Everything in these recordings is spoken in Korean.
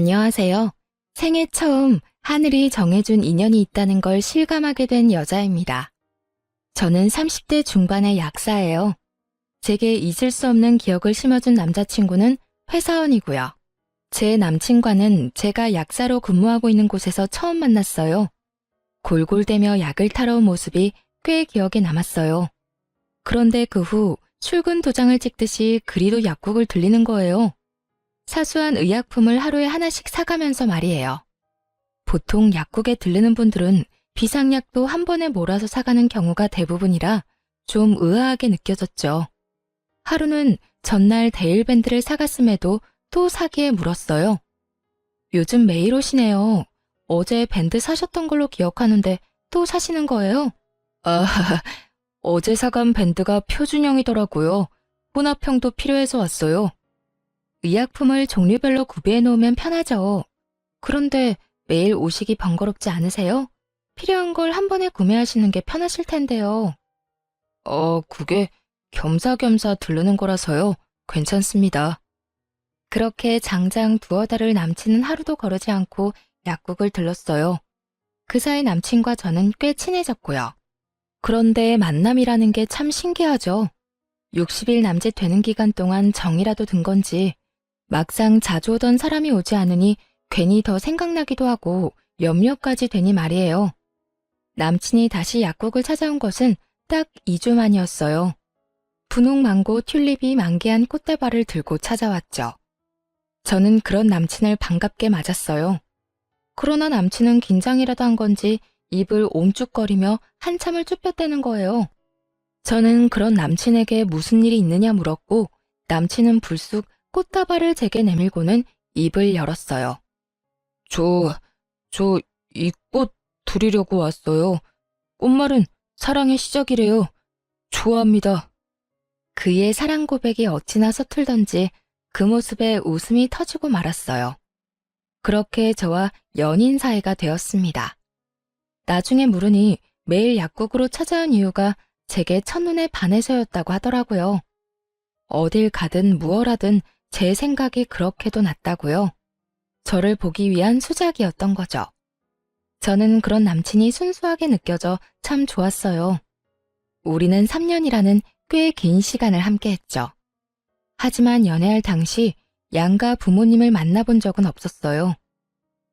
안녕하세요. 생애 처음 하늘이 정해준 인연이 있다는 걸 실감하게 된 여자입니다. 저는 30대 중반의 약사예요. 제게 잊을 수 없는 기억을 심어준 남자친구는 회사원이고요. 제 남친과는 제가 약사로 근무하고 있는 곳에서 처음 만났어요. 골골대며 약을 타러 온 모습이 꽤 기억에 남았어요. 그런데 그 후 출근 도장을 찍듯이 그리도 약국을 들리는 거예요. 사소한 의약품을 하루에 하나씩 사가면서 말이에요. 보통 약국에 들르는 분들은 비상약도 한 번에 몰아서 사가는 경우가 대부분이라 좀 의아하게 느껴졌죠. 하루는 전날 데일밴드를 사갔음에도 또 사기에 물었어요. 요즘 매일 오시네요. 어제 밴드 사셨던 걸로 기억하는데 또 사시는 거예요? 아, 어제 사간 밴드가 표준형이더라고요. 혼합형도 필요해서 왔어요. 의약품을 종류별로 구비해 놓으면 편하죠. 그런데 매일 오시기 번거롭지 않으세요? 필요한 걸 한 번에 구매하시는 게 편하실 텐데요. 그게 겸사겸사 들르는 거라서요. 괜찮습니다. 그렇게 장장 두어 달을 남친은 하루도 거르지 않고 약국을 들렀어요. 그 사이 남친과 저는 꽤 친해졌고요. 그런데 만남이라는 게 참 신기하죠. 60일 남짓 되는 기간 동안 정이라도 든 건지 막상 자주 오던 사람이 오지 않으니 괜히 더 생각나기도 하고 염려까지 되니 말이에요. 남친이 다시 약국을 찾아온 것은 딱 2주 만이었어요. 분홍 망고 튤립이 만개한 꽃다발을 들고 찾아왔죠. 저는 그런 남친을 반갑게 맞았어요. 그러나 남친은 긴장이라도 한 건지 입을 옴쭉거리며 한참을 쭈뼛대는 거예요. 저는 그런 남친에게 무슨 일이 있느냐 물었고 남친은 불쑥 꽃다발을 제게 내밀고는 입을 열었어요. 저 이 꽃 드리려고 왔어요. 꽃말은 사랑의 시작이래요. 좋아합니다. 그의 사랑 고백이 어찌나 서툴던지 그 모습에 웃음이 터지고 말았어요. 그렇게 저와 연인 사이가 되었습니다. 나중에 물으니 매일 약국으로 찾아온 이유가 제게 첫눈에 반해서였다고 하더라고요. 어딜 가든 무얼하든 제 생각이 그렇게도 났다고요. 저를 보기 위한 수작이었던 거죠. 저는 그런 남친이 순수하게 느껴져 참 좋았어요. 우리는 3년이라는 꽤 긴 시간을 함께했죠. 하지만 연애할 당시 양가 부모님을 만나본 적은 없었어요.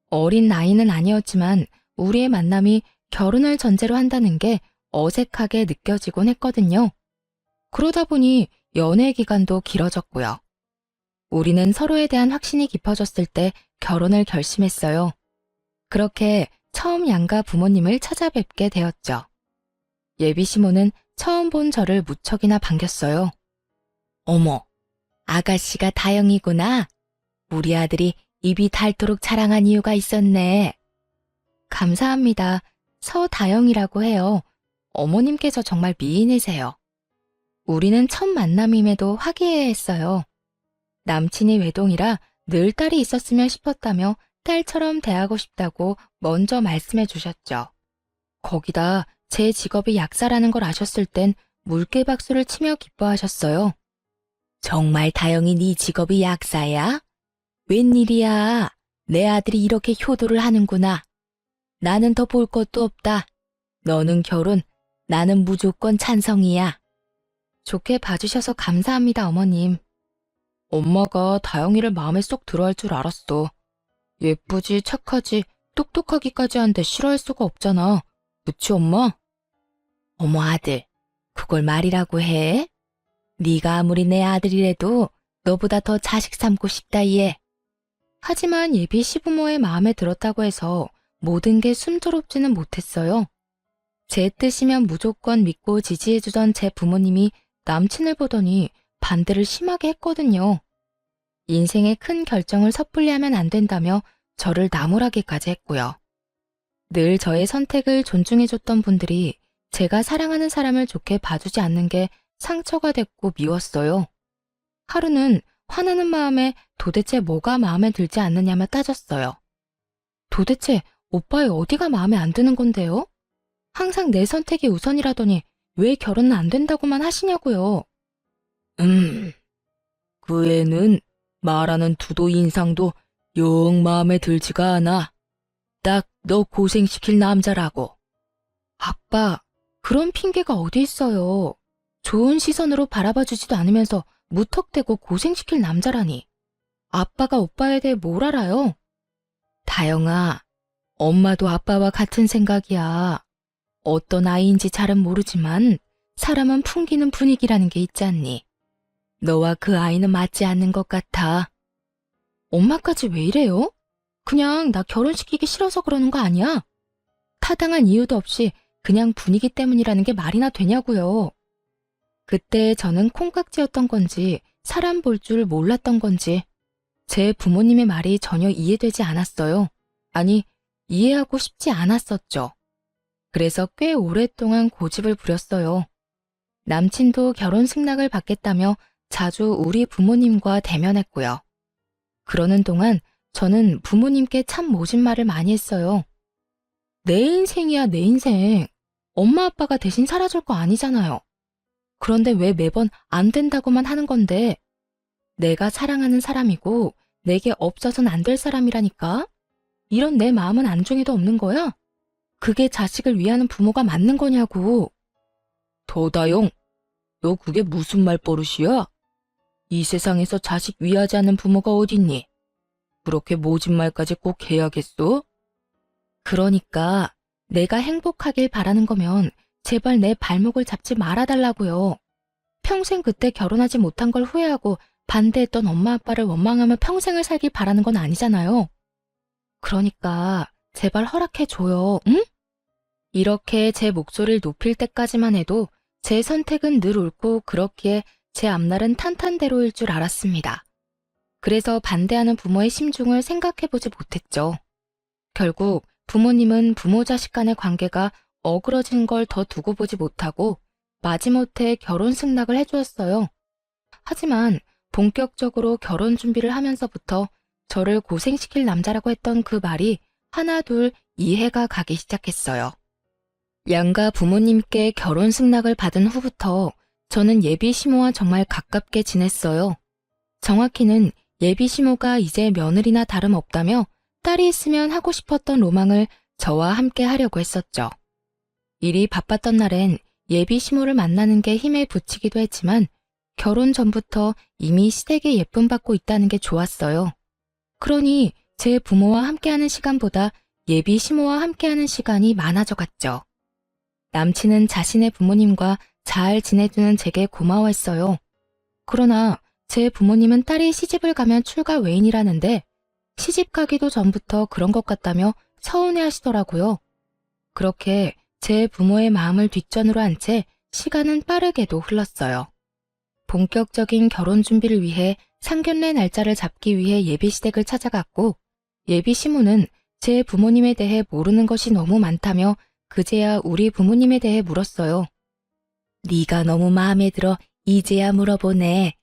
어린 나이는 아니었지만 우리의 만남이 결혼을 전제로 한다는 게 어색하게 느껴지곤 했거든요. 그러다 보니 연애 기간도 길어졌고요. 우리는 서로에 대한 확신이 깊어졌을 때 결혼을 결심했어요. 그렇게 처음 양가 부모님을 찾아뵙게 되었죠. 예비 시모는 처음 본 저를 무척이나 반겼어요. 어머, 아가씨가 다영이구나. 우리 아들이 입이 닳도록 자랑한 이유가 있었네. 감사합니다. 서다영이라고 해요. 어머님께서 정말 미인이세요. 우리는 첫 만남임에도 화기애애했어요. 남친이 외동이라 늘 딸이 있었으면 싶었다며 딸처럼 대하고 싶다고 먼저 말씀해 주셨죠. 거기다 제 직업이 약사라는 걸 아셨을 땐 물개 박수를 치며 기뻐하셨어요. 정말 다영이 네 직업이 약사야? 웬일이야? 내 아들이 이렇게 효도를 하는구나. 나는 더 볼 것도 없다. 너는 결혼, 나는 무조건 찬성이야. 좋게 봐주셔서 감사합니다, 어머님. 엄마가 다영이를 마음에 쏙 들어할 줄 알았어. 예쁘지, 착하지, 똑똑하기까지 한데 싫어할 수가 없잖아. 그치, 엄마? 어머, 아들, 그걸 말이라고 해? 네가 아무리 내 아들이라도 너보다 더 자식 삼고 싶다, 얘. 하지만 예비 시부모의 마음에 들었다고 해서 모든 게 순조롭지는 못했어요. 제 뜻이면 무조건 믿고 지지해주던 제 부모님이 남친을 보더니 반대를 심하게 했거든요. 인생의 큰 결정을 섣불리 하면 안 된다며 저를 나무라기까지 했고요. 늘 저의 선택을 존중해줬던 분들이 제가 사랑하는 사람을 좋게 봐주지 않는 게 상처가 됐고 미웠어요. 하루는 화나는 마음에 도대체 뭐가 마음에 들지 않느냐며 따졌어요. 도대체 오빠의 어디가 마음에 안 드는 건데요? 항상 내 선택이 우선이라더니 왜 결혼은 안 된다고만 하시냐고요. 그 애는 말하는 투도 인상도 영 마음에 들지가 않아. 딱 너 고생시킬 남자라고. 아빠, 그런 핑계가 어디 있어요. 좋은 시선으로 바라봐주지도 않으면서 무턱대고 고생시킬 남자라니. 아빠가 오빠에 대해 뭘 알아요? 다영아, 엄마도 아빠와 같은 생각이야. 어떤 아이인지 잘은 모르지만 사람은 풍기는 분위기라는 게 있지 않니? 너와 그 아이는 맞지 않는 것 같아. 엄마까지 왜 이래요? 그냥 나 결혼시키기 싫어서 그러는 거 아니야? 타당한 이유도 없이 그냥 분위기 때문이라는 게 말이나 되냐고요. 그때 저는 콩깍지였던 건지 사람 볼 줄 몰랐던 건지 제 부모님의 말이 전혀 이해되지 않았어요. 아니, 이해하고 싶지 않았었죠. 그래서 꽤 오랫동안 고집을 부렸어요. 남친도 결혼 승낙을 받겠다며 자주 우리 부모님과 대면했고요. 그러는 동안 저는 부모님께 참 모진 말을 많이 했어요. 내 인생이야, 내 인생. 엄마 아빠가 대신 살아줄 거 아니잖아요. 그런데 왜 매번 안 된다고만 하는 건데 내가 사랑하는 사람이고 내게 없어서는 안 될 사람이라니까? 이런 내 마음은 안중에도 없는 거야? 그게 자식을 위하는 부모가 맞는 거냐고. 도다용, 너 그게 무슨 말버릇이야? 이 세상에서 자식 위하지 않는 부모가 어딨니? 그렇게 모진 말까지 꼭 해야겠어? 그러니까 내가 행복하길 바라는 거면 제발 내 발목을 잡지 말아달라고요. 평생 그때 결혼하지 못한 걸 후회하고 반대했던 엄마 아빠를 원망하며 평생을 살길 바라는 건 아니잖아요. 그러니까 제발 허락해줘요, 응? 이렇게 제 목소리를 높일 때까지만 해도 제 선택은 늘 옳고 그렇기에 제 앞날은 탄탄대로일 줄 알았습니다. 그래서 반대하는 부모의 심중을 생각해보지 못했죠. 결국 부모님은 부모 자식 간의 관계가 어그러진 걸 더 두고 보지 못하고 마지못해 결혼 승낙을 해주었어요. 하지만 본격적으로 결혼 준비를 하면서부터 저를 고생시킬 남자라고 했던 그 말이 하나둘 이해가 가기 시작했어요. 양가 부모님께 결혼 승낙을 받은 후부터 저는 예비 시모와 정말 가깝게 지냈어요. 정확히는 예비 시모가 이제 며느리나 다름없다며 딸이 있으면 하고 싶었던 로망을 저와 함께 하려고 했었죠. 일이 바빴던 날엔 예비 시모를 만나는 게 힘에 부치기도 했지만 결혼 전부터 이미 시댁에 예쁨 받고 있다는 게 좋았어요. 그러니 제 부모와 함께하는 시간보다 예비 시모와 함께하는 시간이 많아져 갔죠. 남친은 자신의 부모님과 잘 지내주는 제게 고마워했어요. 그러나 제 부모님은 딸이 시집을 가면 출가 외인이라는데 시집 가기도 전부터 그런 것 같다며 서운해하시더라고요. 그렇게 제 부모의 마음을 뒷전으로 한 채 시간은 빠르게도 흘렀어요. 본격적인 결혼 준비를 위해 상견례 날짜를 잡기 위해 예비시댁을 찾아갔고 예비 시모는 제 부모님에 대해 모르는 것이 너무 많다며 그제야 우리 부모님에 대해 물었어요. 네가 너무 마음에 들어 이제야 물어보네.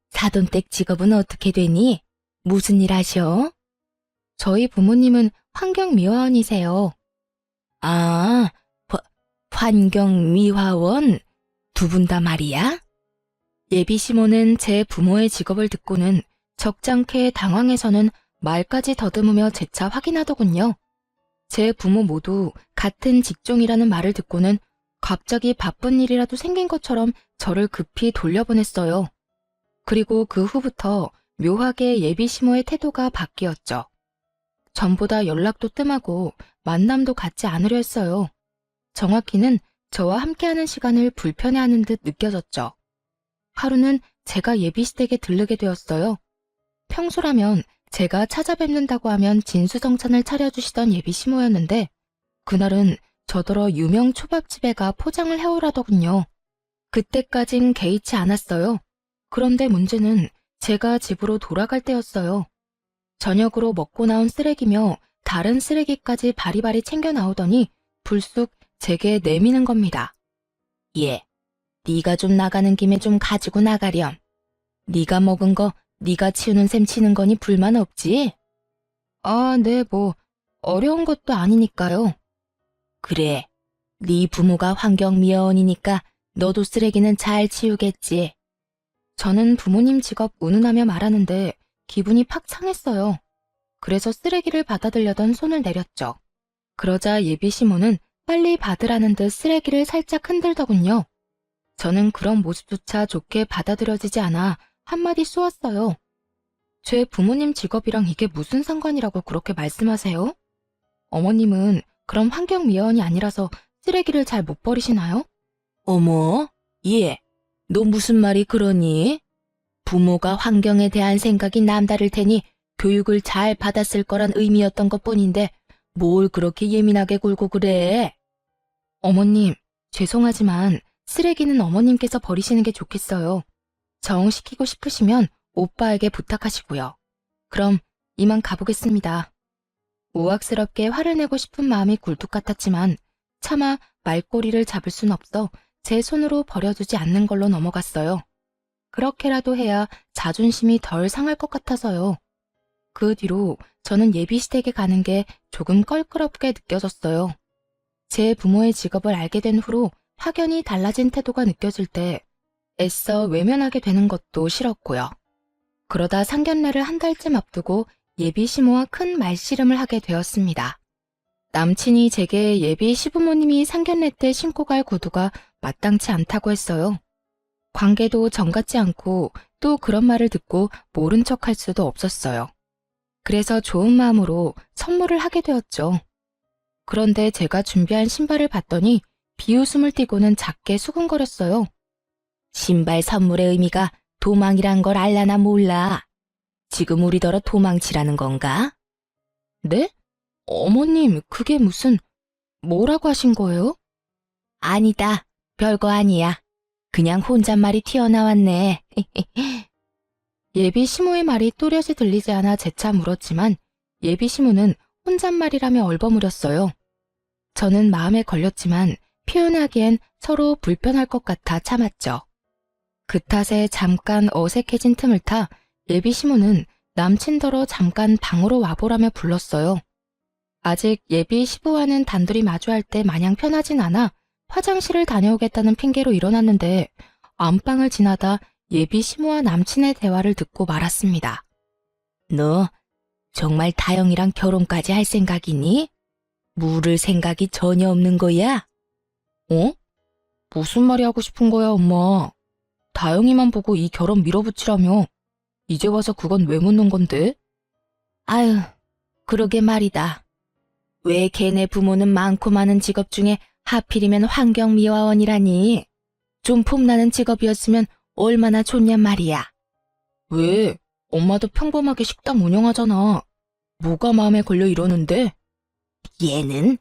사돈댁 직업은 어떻게 되니? 무슨 일 하셔? 저희 부모님은 환경미화원이세요. 아, 환경미화원? 두 분 다 말이야? 예비 시모는 제 부모의 직업을 듣고는 적잖게 당황해서는 말까지 더듬으며 재차 확인하더군요. 제 부모 모두 같은 직종이라는 말을 듣고는 갑자기 바쁜 일이라도 생긴 것처럼 저를 급히 돌려보냈어요. 그리고 그 후부터 묘하게 예비 시모의 태도가 바뀌었죠. 전보다 연락도 뜸하고 만남도 갖지 않으려 했어요. 정확히는 저와 함께하는 시간을 불편해하는 듯 느껴졌죠. 하루는 제가 예비시댁에 들르게 되었어요. 평소라면 제가 찾아뵙는다고 하면 진수성찬을 차려주시던 예비 시모였는데 그날은 저더러 유명 초밥집에 가 포장을 해오라더군요. 그때까진 개의치 않았어요. 그런데 문제는 제가 집으로 돌아갈 때였어요. 저녁으로 먹고 나온 쓰레기며 다른 쓰레기까지 바리바리 챙겨 나오더니 불쑥 제게 내미는 겁니다. 예, 네가 좀 나가는 김에 좀 가지고 나가렴. 네가 먹은 거 네가 치우는 셈 치는 거니 불만 없지? 아, 네, 어려운 것도 아니니까요. 그래, 네 부모가 환경미화원이니까 너도 쓰레기는 잘 치우겠지. 저는 부모님 직업 운운하며 말하는데 기분이 팍 상했어요. 그래서 쓰레기를 받아들려던 손을 내렸죠. 그러자 예비 시모는 빨리 받으라는 듯 쓰레기를 살짝 흔들더군요. 저는 그런 모습조차 좋게 받아들여지지 않아 한마디 쏘았어요. 제 부모님 직업이랑 이게 무슨 상관이라고 그렇게 말씀하세요? 어머님은 그럼 환경미화원이 아니라서 쓰레기를 잘 못 버리시나요? 어머, 얘, 너 무슨 말이 그러니? 부모가 환경에 대한 생각이 남다를 테니 교육을 잘 받았을 거란 의미였던 것뿐인데 뭘 그렇게 예민하게 굴고 그래? 어머님, 죄송하지만 쓰레기는 어머님께서 버리시는 게 좋겠어요. 정시키고 싶으시면 오빠에게 부탁하시고요. 그럼 이만 가보겠습니다. 우악스럽게 화를 내고 싶은 마음이 굴뚝 같았지만 차마 말꼬리를 잡을 순 없어 제 손으로 버려두지 않는 걸로 넘어갔어요. 그렇게라도 해야 자존심이 덜 상할 것 같아서요. 그 뒤로 저는 예비시댁에 가는 게 조금 껄끄럽게 느껴졌어요. 제 부모의 직업을 알게 된 후로 확연히 달라진 태도가 느껴질 때 애써 외면하게 되는 것도 싫었고요. 그러다 상견례를 한 달쯤 앞두고 예비 시모와 큰 말씨름을 하게 되었습니다. 남친이 제게 예비 시부모님이 상견례 때 신고 갈 구두가 마땅치 않다고 했어요. 관계도 정같지 않고 또 그런 말을 듣고 모른 척 할 수도 없었어요. 그래서 좋은 마음으로 선물을 하게 되었죠. 그런데 제가 준비한 신발을 봤더니 비웃음을 띠고는 작게 수근거렸어요. 신발 선물의 의미가 도망이란 걸 알라나 몰라. 지금 우리더러 도망치라는 건가? 네? 어머님, 그게 무슨, 뭐라고 하신 거예요? 아니다. 별거 아니야. 그냥 혼잣말이 튀어나왔네. 예비 시모의 말이 또렷이 들리지 않아 재차 물었지만 예비 시모는 혼잣말이라며 얼버무렸어요. 저는 마음에 걸렸지만 표현하기엔 서로 불편할 것 같아 참았죠. 그 탓에 잠깐 어색해진 틈을 타 예비 시모는 남친더러 잠깐 방으로 와보라며 불렀어요. 아직 예비 시부와는 단둘이 마주할 때 마냥 편하진 않아 화장실을 다녀오겠다는 핑계로 일어났는데 안방을 지나다 예비 시모와 남친의 대화를 듣고 말았습니다. 너 정말 다영이랑 결혼까지 할 생각이니? 물을 생각이 전혀 없는 거야? 어? 무슨 말이 하고 싶은 거야, 엄마? 다영이만 보고 이 결혼 밀어붙이라며. 이제 와서 그건 왜 묻는 건데? 아유, 그러게 말이다. 왜 걔네 부모는 많고 많은 직업 중에 하필이면 환경미화원이라니? 좀 폼나는 직업이었으면 얼마나 좋냔 말이야. 왜? 엄마도 평범하게 식당 운영하잖아. 뭐가 마음에 걸려 이러는데? 얘는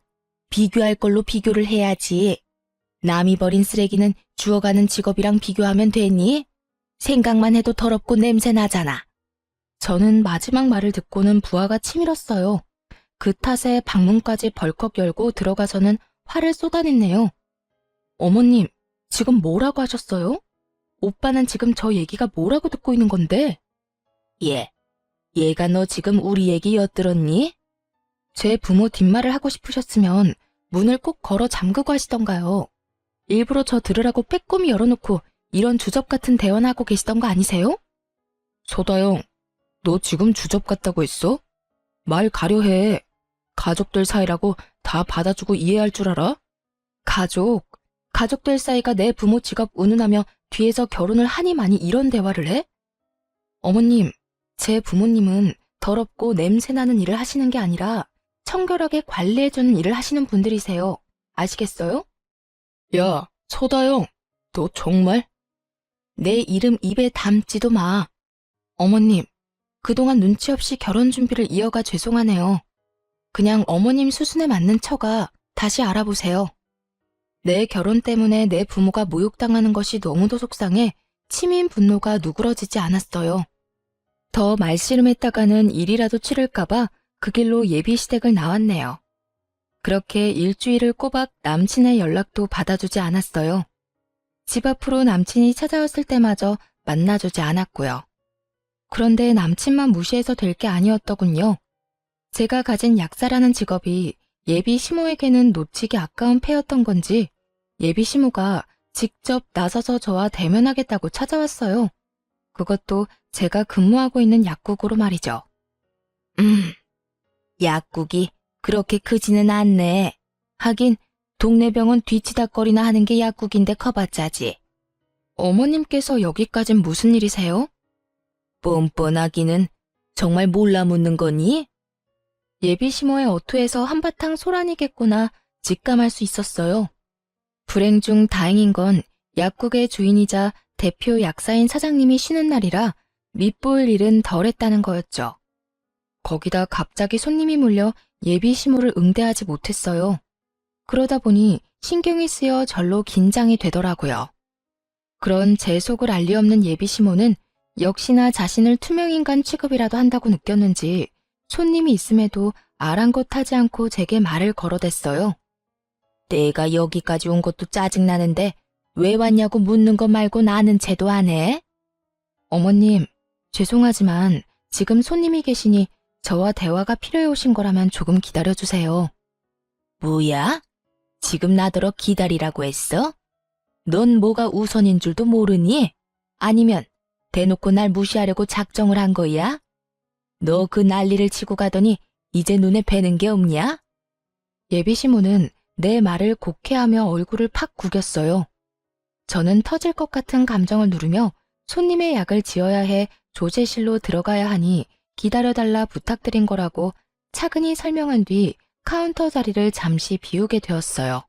비교할 걸로 비교를 해야지. 남이 버린 쓰레기는 주워가는 직업이랑 비교하면 되니? 생각만 해도 더럽고 냄새 나잖아. 저는 마지막 말을 듣고는 부하가 치밀었어요. 그 탓에 방문까지 벌컥 열고 들어가서는 화를 쏟아냈네요. 어머님, 지금 뭐라고 하셨어요? 오빠는 지금 저 얘기가 뭐라고 듣고 있는 건데? 얘가 너 지금 우리 얘기 엿들었니? 제 부모 뒷말을 하고 싶으셨으면 문을 꼭 걸어 잠그고 하시던가요. 일부러 저 들으라고 빼꼼히 열어놓고 이런 주접 같은 대화나 하고 계시던 거 아니세요? 소다영, 너 지금 주접 같다고 했어? 말 가려해. 가족들 사이라고 다 받아주고 이해할 줄 알아? 가족들 사이가 내 부모 직업 운운하며 뒤에서 결혼을 하니 많이 이런 대화를 해? 어머님, 제 부모님은 더럽고 냄새나는 일을 하시는 게 아니라 청결하게 관리해주는 일을 하시는 분들이세요. 아시겠어요? 야, 소다영, 너 정말? 내 이름 입에 담지도 마. 어머님, 그동안 눈치 없이 결혼 준비를 이어가 죄송하네요. 그냥 어머님 수순에 맞는 처가 다시 알아보세요. 내 결혼 때문에 내 부모가 모욕당하는 것이 너무도 속상해 치민 분노가 누그러지지 않았어요. 더 말씨름했다가는 일이라도 치를까봐 그 길로 예비시댁을 나왔네요. 그렇게 일주일을 꼬박 남친의 연락도 받아주지 않았어요. 집 앞으로 남친이 찾아왔을 때마저 만나주지 않았고요. 그런데 남친만 무시해서 될 게 아니었더군요. 제가 가진 약사라는 직업이 예비 시모에게는 놓치기 아까운 패였던 건지 예비 시모가 직접 나서서 저와 대면하겠다고 찾아왔어요. 그것도 제가 근무하고 있는 약국으로 말이죠. 약국이 그렇게 크지는 않네. 하긴 동네 병원 뒤치다거리나 하는 게 약국인데 커봤자지. 어머님께서 여기까진 무슨 일이세요? 뻔뻔하기는 정말 몰라 묻는 거니? 예비시모의 어투에서 한바탕 소란이겠구나 직감할 수 있었어요. 불행 중 다행인 건 약국의 주인이자 대표 약사인 사장님이 쉬는 날이라 밉볼 일은 덜했다는 거였죠. 거기다 갑자기 손님이 몰려 예비시모를 응대하지 못했어요. 그러다 보니 신경이 쓰여 절로 긴장이 되더라고요. 그런 제 속을 알 리 없는 예비시모는 역시나 자신을 투명인간 취급이라도 한다고 느꼈는지 손님이 있음에도 아랑곳하지 않고 제게 말을 걸어댔어요. 내가 여기까지 온 것도 짜증나는데 왜 왔냐고 묻는 거 말고 나는 채도 안 해? 어머님, 죄송하지만 지금 손님이 계시니 저와 대화가 필요해 오신 거라면 조금 기다려주세요. 뭐야? 지금 나더러 기다리라고 했어? 넌 뭐가 우선인 줄도 모르니? 아니면 대놓고 날 무시하려고 작정을 한 거야? 너 그 난리를 치고 가더니 이제 눈에 뵈는 게 없냐? 예비시모는 내 말을 곡해하며 얼굴을 팍 구겼어요. 저는 터질 것 같은 감정을 누르며 손님의 약을 지어야 해 조제실로 들어가야 하니 기다려달라 부탁드린 거라고 차근히 설명한 뒤 카운터 자리를 잠시 비우게 되었어요.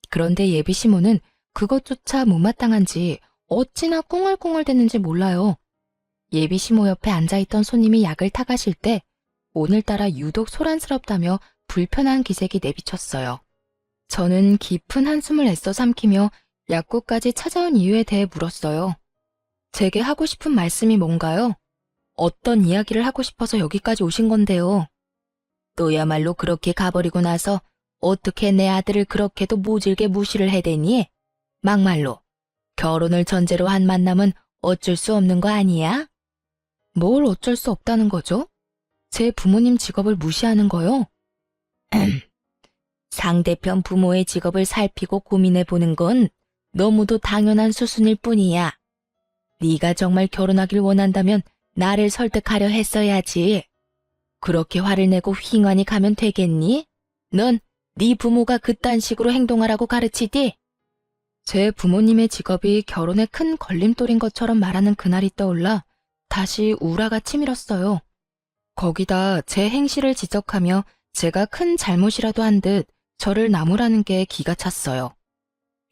그런데 예비시모는 그것조차 못마땅한지 어찌나 꿍얼꿍얼댔는지 몰라요. 예비시모 옆에 앉아있던 손님이 약을 타가실 때 오늘따라 유독 소란스럽다며 불편한 기색이 내비쳤어요. 저는 깊은 한숨을 애써 삼키며 약국까지 찾아온 이유에 대해 물었어요. 제게 하고 싶은 말씀이 뭔가요? 어떤 이야기를 하고 싶어서 여기까지 오신 건데요. 너야말로 그렇게 가버리고 나서 어떻게 내 아들을 그렇게도 모질게 무시를 해대니? 막말로 결혼을 전제로 한 만남은 어쩔 수 없는 거 아니야? 뭘 어쩔 수 없다는 거죠? 제 부모님 직업을 무시하는 거요? 상대편 부모의 직업을 살피고 고민해보는 건 너무도 당연한 수순일 뿐이야. 네가 정말 결혼하길 원한다면 나를 설득하려 했어야지. 그렇게 화를 내고 휘행하니 가면 되겠니? 넌 네 부모가 그딴 식으로 행동하라고 가르치디? 제 부모님의 직업이 결혼에 큰 걸림돌인 것처럼 말하는 그날이 떠올라 다시 우라가 치밀었어요. 거기다 제 행실을 지적하며 제가 큰 잘못이라도 한 듯 저를 나무라는 게 기가 찼어요.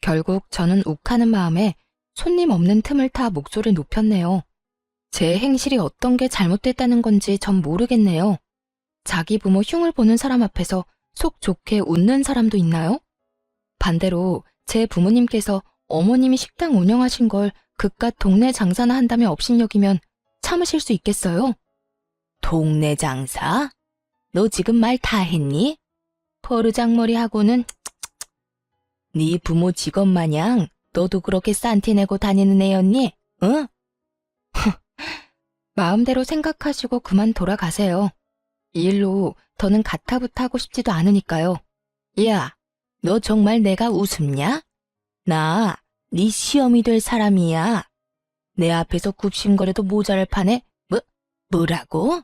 결국 저는 욱하는 마음에 손님 없는 틈을 타 목소리를 높였네요. 제 행실이 어떤 게 잘못됐다는 건지 전 모르겠네요. 자기 부모 흉을 보는 사람 앞에서 속 좋게 웃는 사람도 있나요? 반대로 제 부모님께서 어머님이 식당 운영하신 걸 그깟 동네 장사나 한다며 업신여기면 참으실 수 있겠어요? 동네 장사? 너 지금 말 다 했니? 버르장머리하고는 네 부모 직업 마냥 너도 그렇게 싼티 내고 다니는 애였니? 응? 마음대로 생각하시고 그만 돌아가세요. 이 일로 더는 가타부타 하고 싶지도 않으니까요. 야, 너 정말 내가 우습냐? 나 네 시험이 될 사람이야. 내 앞에서 굽신거려도 모자랄 판에 뭐라고?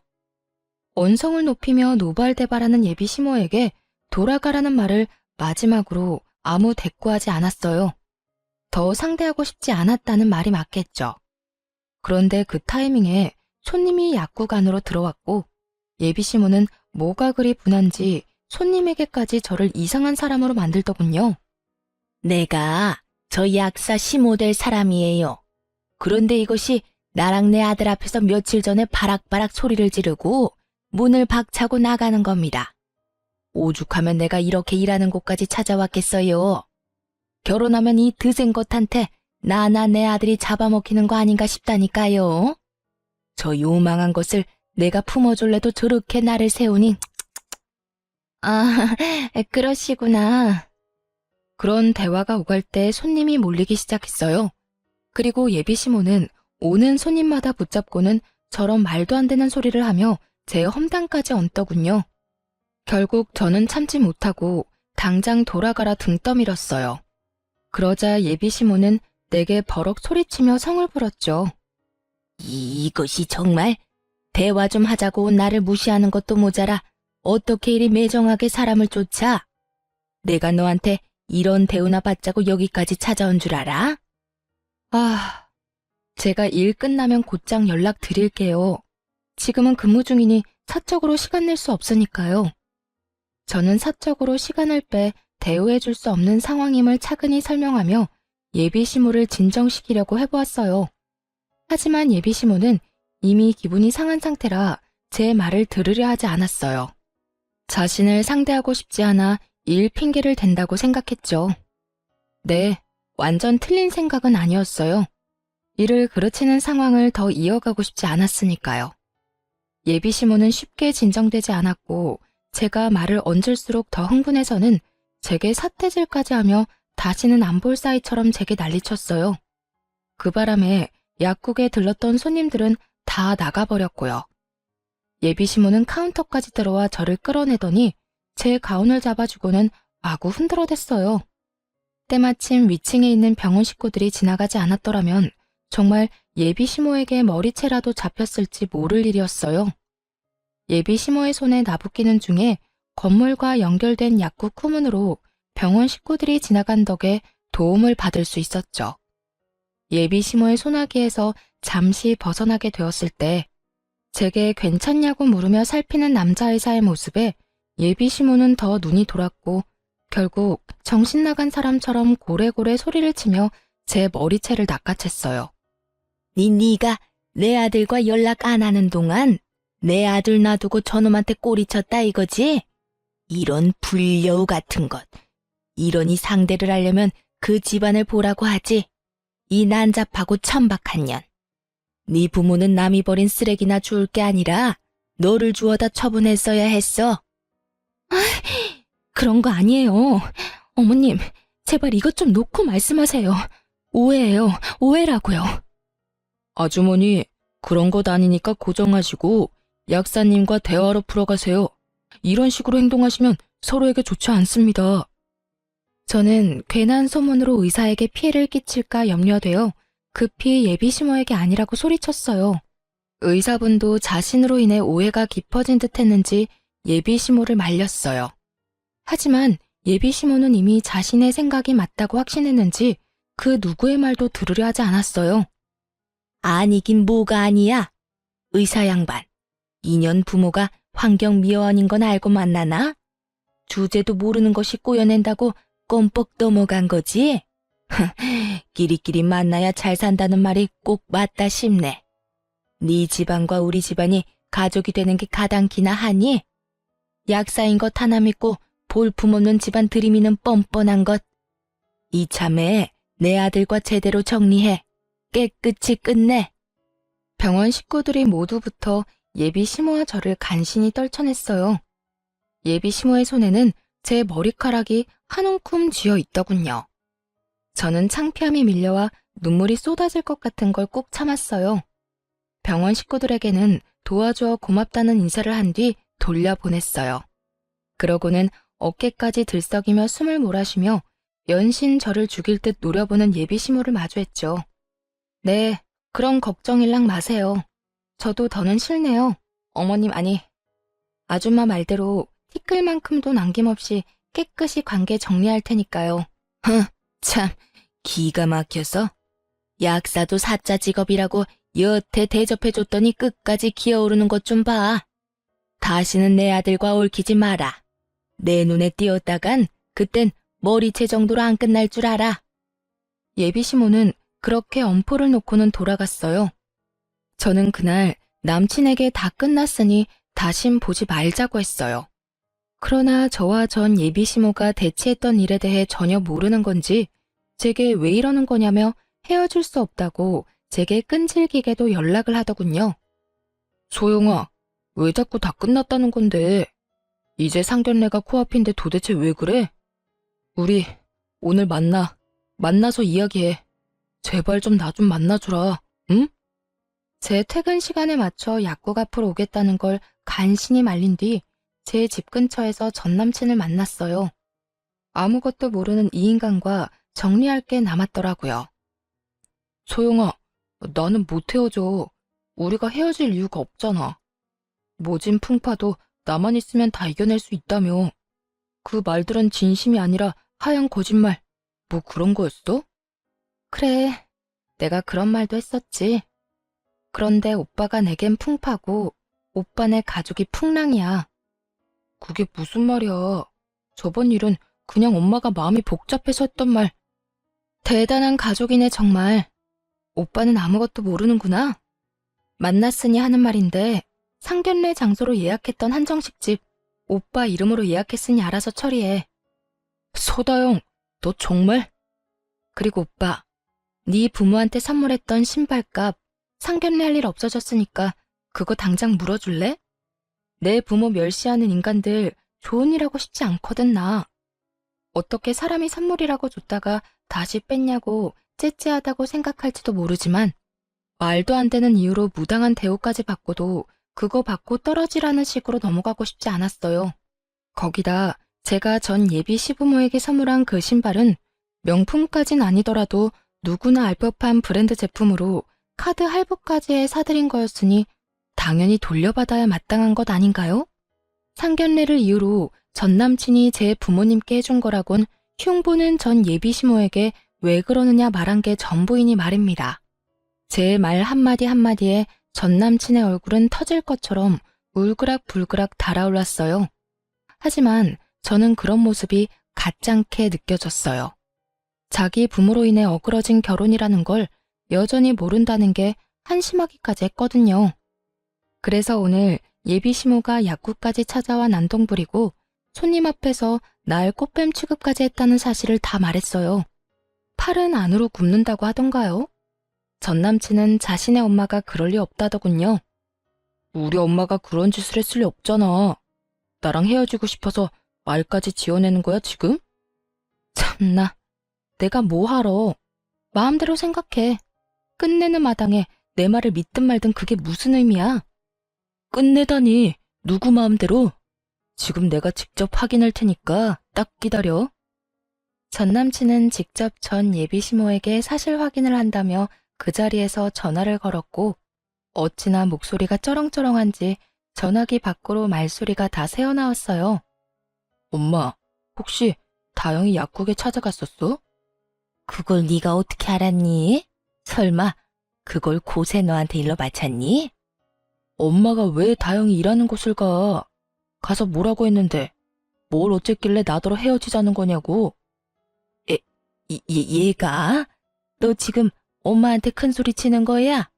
언성을 높이며 노발대발하는 예비시모에게 돌아가라는 말을 마지막으로 아무 대꾸하지 않았어요. 더 상대하고 싶지 않았다는 말이 맞겠죠. 그런데 그 타이밍에 손님이 약국 안으로 들어왔고 예비시모는 뭐가 그리 분한지 손님에게까지 저를 이상한 사람으로 만들더군요. 내가 저 약사 시모 될 사람이에요. 그런데 이것이 나랑 내 아들 앞에서 며칠 전에 바락바락 소리를 지르고 문을 박차고 나가는 겁니다. 오죽하면 내가 이렇게 일하는 곳까지 찾아왔겠어요. 결혼하면 이 드센 것한테 나나 내 아들이 잡아먹히는 거 아닌가 싶다니까요. 저 요망한 것을 내가 품어줄래도 저렇게 나를 세우니. 아, 그러시구나. 그런 대화가 오갈 때 손님이 몰리기 시작했어요. 그리고 예비시모는 오는 손님마다 붙잡고는 저런 말도 안 되는 소리를 하며 제 험담까지 얹더군요. 결국 저는 참지 못하고 당장 돌아가라 등 떠밀었어요. 그러자 예비시모는 내게 버럭 소리치며 성을 부렸죠. 이것이 정말 대화 좀 하자고 나를 무시하는 것도 모자라 어떻게 이리 매정하게 사람을 쫓아? 내가 너한테 이런 대우나 받자고 여기까지 찾아온 줄 알아? 아, 제가 일 끝나면 곧장 연락 드릴게요. 지금은 근무 중이니 사적으로 시간 낼 수 없으니까요. 저는 사적으로 시간을 빼 대우해 줄 수 없는 상황임을 차근히 설명하며 예비시모를 진정시키려고 해보았어요. 하지만 예비시모는 이미 기분이 상한 상태라 제 말을 들으려 하지 않았어요. 자신을 상대하고 싶지 않아 일 핑계를 댄다고 생각했죠. 네, 완전 틀린 생각은 아니었어요. 일을 그르치는 상황을 더 이어가고 싶지 않았으니까요. 예비시모는 쉽게 진정되지 않았고 제가 말을 얹을수록 더 흥분해서는 제게 삿대질까지 하며 다시는 안 볼 사이처럼 제게 난리쳤어요. 그 바람에 약국에 들렀던 손님들은 다 나가버렸고요. 예비시모는 카운터까지 들어와 저를 끌어내더니 제 가운을 잡아주고는 마구 흔들어댔어요. 때마침 위층에 있는 병원 식구들이 지나가지 않았더라면 정말 예비시모에게 머리채라도 잡혔을지 모를 일이었어요. 예비시모의 손에 나부끼는 중에 건물과 연결된 약국 후문으로 병원 식구들이 지나간 덕에 도움을 받을 수 있었죠. 예비시모의 소나기에서 잠시 벗어나게 되었을 때 제게 괜찮냐고 물으며 살피는 남자의사의 모습에 예비시모는 더 눈이 돌았고 결국 정신 나간 사람처럼 고래고래 소리를 치며 제 머리채를 낚아챘어요. 네가 내 아들과 연락 안 하는 동안 내 아들 놔두고 저놈한테 꼬리쳤다 이거지? 이런 불려우 같은 것. 이러니 상대를 하려면 그 집안을 보라고 하지. 이 난잡하고 천박한 년. 네 부모는 남이 버린 쓰레기나 주울 게 아니라 너를 주워다 처분했어야 했어. 그런 거 아니에요. 어머님, 제발 이것 좀 놓고 말씀하세요. 오해예요. 오해라고요. 아주머니, 그런 것 아니니까 고정하시고 약사님과 대화로 풀어가세요. 이런 식으로 행동하시면 서로에게 좋지 않습니다. 저는 괜한 소문으로 의사에게 피해를 끼칠까 염려되어 급히 예비시모에게 아니라고 소리쳤어요. 의사분도 자신으로 인해 오해가 깊어진 듯 했는지 예비시모를 말렸어요. 하지만 예비시모는 이미 자신의 생각이 맞다고 확신했는지 그 누구의 말도 들으려 하지 않았어요. 아니긴 뭐가 아니야. 의사 양반, 2년 부모가 환경미화원인 건 알고 만나나? 주제도 모르는 것이 꼬여낸다고 껌뻑 넘어간 거지? 끼리끼리 만나야 잘 산다는 말이 꼭 맞다 싶네. 네 집안과 우리 집안이 가족이 되는 게 가당키나 하니? 약사인 것 하나 믿고 볼품없는 집안 들이미는 뻔뻔한 것. 이참에 내 아들과 제대로 정리해. 깨끗이 끝내. 병원 식구들이 모두부터 예비시모와 저를 간신히 떨쳐냈어요. 예비시모의 손에는 제 머리카락이 한 움큼 쥐어 있더군요. 저는 창피함이 밀려와 눈물이 쏟아질 것 같은 걸 꾹 참았어요. 병원 식구들에게는 도와줘 고맙다는 인사를 한 뒤 돌려보냈어요. 그러고는 어깨까지 들썩이며 숨을 몰아쉬며 연신 저를 죽일 듯 노려보는 예비시모를 마주했죠. 네, 그런 걱정일랑 마세요. 저도 더는 싫네요. 어머님 아니, 아줌마 말대로 티끌만큼도 남김없이 깨끗이 관계 정리할 테니까요. 참, 기가 막혀서. 약사도 사자 직업이라고 여태 대접해줬더니 끝까지 기어오르는 것 좀 봐. 다시는 내 아들과 얽히지 마라. 내 눈에 띄었다간 그땐 머리채 정도로 안 끝날 줄 알아. 예비시모는 그렇게 엄포를 놓고는 돌아갔어요. 저는 그날 남친에게 다 끝났으니 다신 보지 말자고 했어요. 그러나 저와 전 예비시모가 대치했던 일에 대해 전혀 모르는 건지 제게 왜 이러는 거냐며 헤어질 수 없다고 제게 끈질기게도 연락을 하더군요. 소영아, 왜 자꾸 다 끝났다는 건데? 이제 상견례가 코앞인데 도대체 왜 그래? 우리 오늘 만나서 이야기해. 제발 좀 나 좀 만나주라, 응? 제 퇴근 시간에 맞춰 약국 앞으로 오겠다는 걸 간신히 말린 뒤 제 집 근처에서 전 남친을 만났어요. 아무것도 모르는 이 인간과 정리할 게 남았더라고요. 소영아, 나는 못 헤어져. 우리가 헤어질 이유가 없잖아. 모진 풍파도 나만 있으면 다 이겨낼 수 있다며. 그 말들은 진심이 아니라 하얀 거짓말. 뭐 그런 거였어? 그래, 내가 그런 말도 했었지. 그런데 오빠가 내겐 풍파고 오빠네 가족이 풍랑이야. 그게 무슨 말이야. 저번 일은 그냥 엄마가 마음이 복잡해서 했던 말. 대단한 가족이네 정말. 오빠는 아무것도 모르는구나. 만났으니 하는 말인데 상견례 장소로 예약했던 한정식집 오빠 이름으로 예약했으니 알아서 처리해. 소다영, 너 정말? 그리고 오빠, 네 부모한테 선물했던 신발값 상견례 할 일 없어졌으니까 그거 당장 물어줄래? 내 부모 멸시하는 인간들 좋은 일 하고 싶지 않거든 나. 어떻게 사람이 선물이라고 줬다가 다시 뺐냐고 째째하다고 생각할지도 모르지만 말도 안 되는 이유로 무당한 대우까지 받고도 그거 받고 떨어지라는 식으로 넘어가고 싶지 않았어요. 거기다 제가 전 예비 시부모에게 선물한 그 신발은 명품까진 아니더라도 누구나 알 법한 브랜드 제품으로 카드 할부까지 사드린 거였으니 당연히 돌려받아야 마땅한 것 아닌가요? 상견례를 이유로 전 남친이 제 부모님께 해준 거라곤 흉보는 전 예비 시모에게 왜 그러느냐 말한 게 전부이니 말입니다. 제 말 한마디 한마디에 전 남친의 얼굴은 터질 것처럼 울그락불그락 달아올랐어요. 하지만 저는 그런 모습이 가짱게 느껴졌어요. 자기 부모로 인해 어그러진 결혼이라는 걸 여전히 모른다는 게 한심하기까지 했거든요. 그래서 오늘 예비 시모가 약국까지 찾아와 난동 부리고 손님 앞에서 날 꽃뱀 취급까지 했다는 사실을 다 말했어요. 팔은 안으로 굽는다고 하던가요? 전 남친은 자신의 엄마가 그럴 리 없다더군요. 우리 엄마가 그런 짓을 했을 리 없잖아. 나랑 헤어지고 싶어서 말까지 지어내는 거야 지금? 참나, 내가 뭐 하러. 마음대로 생각해. 끝내는 마당에 내 말을 믿든 말든 그게 무슨 의미야? 끝내다니, 누구 마음대로? 지금 내가 직접 확인할 테니까 딱 기다려. 전 남친은 직접 전 예비 시모에게 사실 확인을 한다며 그 자리에서 전화를 걸었고 어찌나 목소리가 쩌렁쩌렁한지 전화기 밖으로 말소리가 다 새어나왔어요. 엄마, 혹시 다영이 약국에 찾아갔었어? 그걸 네가 어떻게 알았니? 설마 그걸 고세 너한테 일러 바쳤니? 엄마가 왜 다영이 일하는 곳을 가? 가서 뭐라고 했는데 뭘 어쨌길래 나더러 헤어지자는 거냐고. 얘가? 너 지금 엄마한테 큰 소리 치는 거야?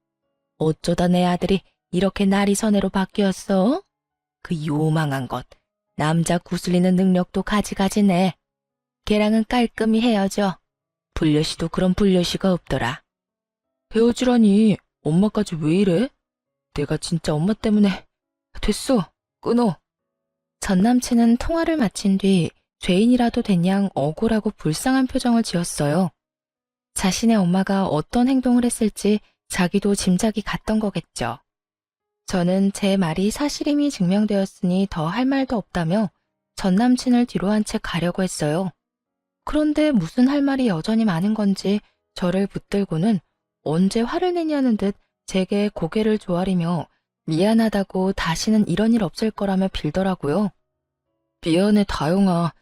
어쩌다 내 아들이 이렇게 나리선애로 바뀌었어? 그 요망한 것. 남자 구슬리는 능력도 가지가지네. 걔랑은 깔끔히 헤어져. 불려시도 그런 불려시가 없더라. 헤어지라니 엄마까지 왜 이래? 내가 진짜 엄마 때문에. 됐어, 끊어. 전 남친은 통화를 마친 뒤 죄인이라도 된 양 억울하고 불쌍한 표정을 지었어요. 자신의 엄마가 어떤 행동을 했을지 자기도 짐작이 갔던 거겠죠. 저는 제 말이 사실임이 증명되었으니 더 할 말도 없다며 전 남친을 뒤로 한 채 가려고 했어요. 그런데 무슨 할 말이 여전히 많은 건지 저를 붙들고는 언제 화를 내냐는 듯 제게 고개를 조아리며 미안하다고 다시는 이런 일 없을 거라며 빌더라고요. 미안해 다영아.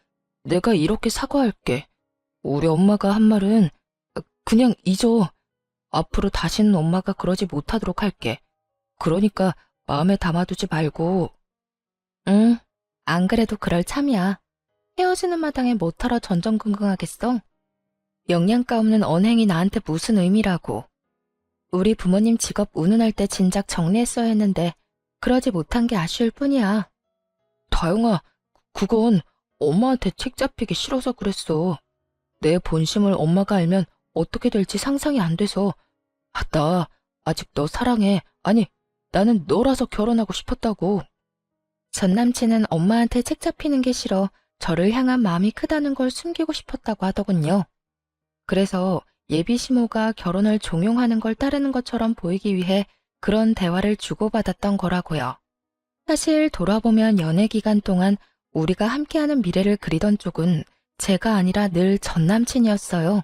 내가 이렇게 사과할게. 우리 엄마가 한 말은 그냥 잊어. 앞으로 다시는 엄마가 그러지 못하도록 할게. 그러니까 마음에 담아두지 말고. 응, 안 그래도 그럴 참이야. 헤어지는 마당에 뭐하러 전전긍긍하겠어? 영양가 없는 언행이 나한테 무슨 의미라고. 우리 부모님 직업 운운할 때 진작 정리했어야 했는데 그러지 못한 게 아쉬울 뿐이야. 다영아, 그건 엄마한테 책 잡히기 싫어서 그랬어. 내 본심을 엄마가 알면 어떻게 될지 상상이 안 돼서. 나 아직 너 사랑해. 아니, 나는 너라서 결혼하고 싶었다고. 전 남친은 엄마한테 책 잡히는 게 싫어 저를 향한 마음이 크다는 걸 숨기고 싶었다고 하더군요. 그래서 예비 시모가 결혼을 종용하는 걸 따르는 것처럼 보이기 위해 그런 대화를 주고받았던 거라고요. 사실 돌아보면 연애 기간 동안 우리가 함께하는 미래를 그리던 쪽은 제가 아니라 늘 전 남친이었어요.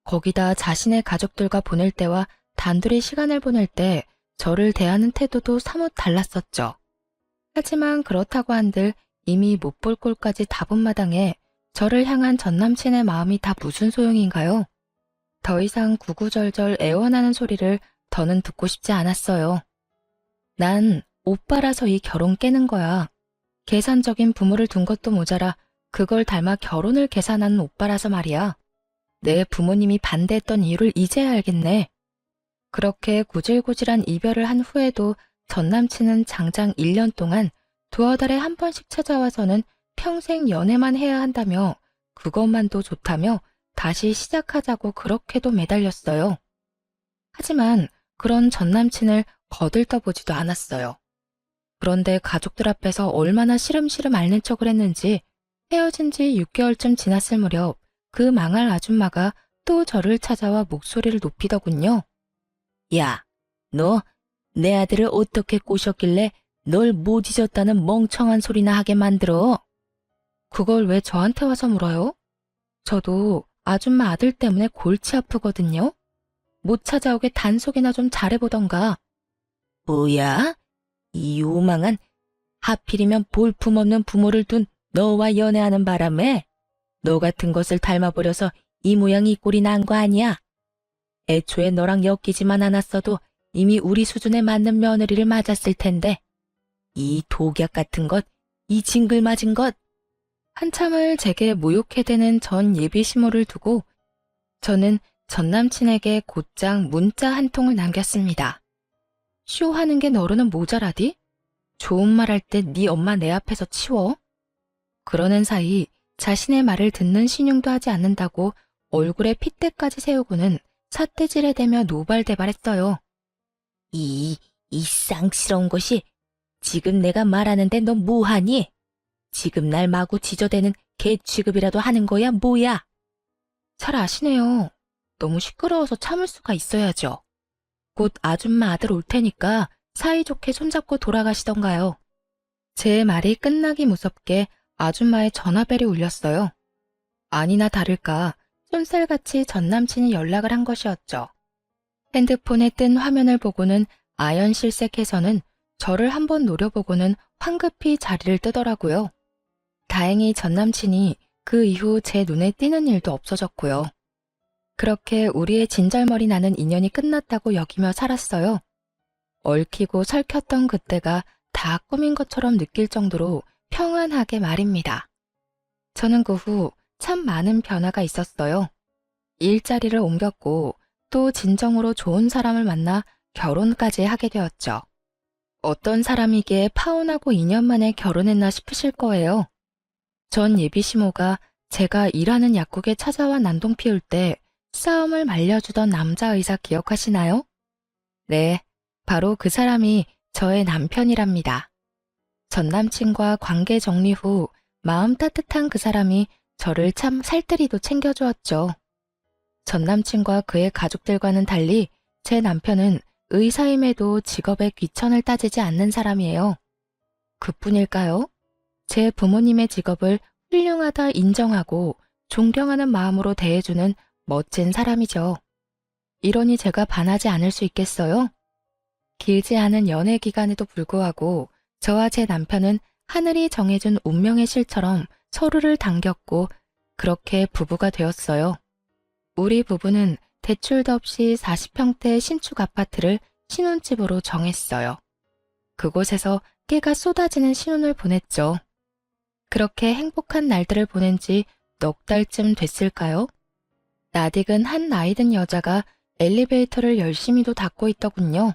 거기다 자신의 가족들과 보낼 때와 단둘이 시간을 보낼 때 저를 대하는 태도도 사뭇 달랐었죠. 하지만 그렇다고 한들 이미 못 볼 꼴까지 다 본 마당에 저를 향한 전남친의 마음이 다 무슨 소용인가요? 더 이상 구구절절 애원하는 소리를 더는 듣고 싶지 않았어요. 난 오빠라서 이 결혼 깨는 거야. 계산적인 부모를 둔 것도 모자라 그걸 닮아 결혼을 계산하는 오빠라서 말이야. 내 부모님이 반대했던 이유를 이제야 알겠네. 그렇게 구질구질한 이별을 한 후에도 전 남친은 장장 1년 동안 두어 달에 한 번씩 찾아와서는 평생 연애만 해야 한다며 그것만도 좋다며 다시 시작하자고 그렇게도 매달렸어요. 하지만 그런 전 남친을 거들떠보지도 않았어요. 그런데 가족들 앞에서 얼마나 시름시름 앓는 척을 했는지 헤어진 지 6개월쯤 지났을 무렵 그 망할 아줌마가 또 저를 찾아와 목소리를 높이더군요. 야, 너 내 아들을 어떻게 꼬셨길래 널 못 잊었다는 멍청한 소리나 하게 만들어? 그걸 왜 저한테 와서 물어요? 저도 아줌마 아들 때문에 골치 아프거든요. 못 찾아오게 단속이나 좀 잘해보던가. 뭐야? 이 요망한 하필이면 볼품없는 부모를 둔 너와 연애하는 바람에 너 같은 것을 닮아버려서 이 모양 이 꼴이 난 거 아니야? 애초에 너랑 엮이지만 않았어도 이미 우리 수준에 맞는 며느리를 맞았을 텐데 이 독약 같은 것, 이 징글맞은 것. 한참을 제게 모욕해대는 전 예비시모를 두고 저는 전 남친에게 곧장 문자 한 통을 남겼습니다. 쇼하는 게 너로는 모자라디? 좋은 말 할 때 네 엄마 내 앞에서 치워? 그러는 사이 자신의 말을 듣는 신용도 하지 않는다고 얼굴에 핏대까지 세우고는 삿대질해대며 노발대발했어요. 이 쌍스러운 것이 지금 내가 말하는데 너 뭐하니? 지금 날 마구 지저대는 개 취급이라도 하는 거야 뭐야? 잘 아시네요. 너무 시끄러워서 참을 수가 있어야죠. 곧 아줌마 아들 올 테니까 사이좋게 손잡고 돌아가시던가요. 제 말이 끝나기 무섭게 아줌마의 전화벨이 울렸어요. 아니나 다를까 쏜살같이 전 남친이 연락을 한 것이었죠. 핸드폰에 뜬 화면을 보고는 아연실색해서는 저를 한번 노려보고는 황급히 자리를 뜨더라고요. 다행히 전 남친이 그 이후 제 눈에 띄는 일도 없어졌고요. 그렇게 우리의 진절머리 나는 인연이 끝났다고 여기며 살았어요. 얽히고 설켰던 그때가 다 꿈인 것처럼 느낄 정도로 평안하게 말입니다. 저는 그 후 참 많은 변화가 있었어요. 일자리를 옮겼고 또 진정으로 좋은 사람을 만나 결혼까지 하게 되었죠. 어떤 사람이기에 파혼하고 2년 만에 결혼했나 싶으실 거예요. 전 예비시모가 제가 일하는 약국에 찾아와 난동 피울 때 싸움을 말려주던 남자의사 기억하시나요? 네, 바로 그 사람이 저의 남편이랍니다. 전 남친과 관계 정리 후 마음 따뜻한 그 사람이 저를 참 살뜰히도 챙겨주었죠. 전 남친과 그의 가족들과는 달리 제 남편은 의사임에도 직업의 귀천을 따지지 않는 사람이에요. 그뿐일까요? 제 부모님의 직업을 훌륭하다 인정하고 존경하는 마음으로 대해주는 멋진 사람이죠. 이러니 제가 반하지 않을 수 있겠어요? 길지 않은 연애 기간에도 불구하고 저와 제 남편은 하늘이 정해준 운명의 실처럼 서로를 당겼고 그렇게 부부가 되었어요. 우리 부부는 대출도 없이 40평대 신축 아파트를 신혼집으로 정했어요. 그곳에서 깨가 쏟아지는 신혼을 보냈죠. 그렇게 행복한 날들을 보낸 지 넉 달쯤 됐을까요? 낯익은 한 나이든 여자가 엘리베이터를 열심히도 닫고 있더군요.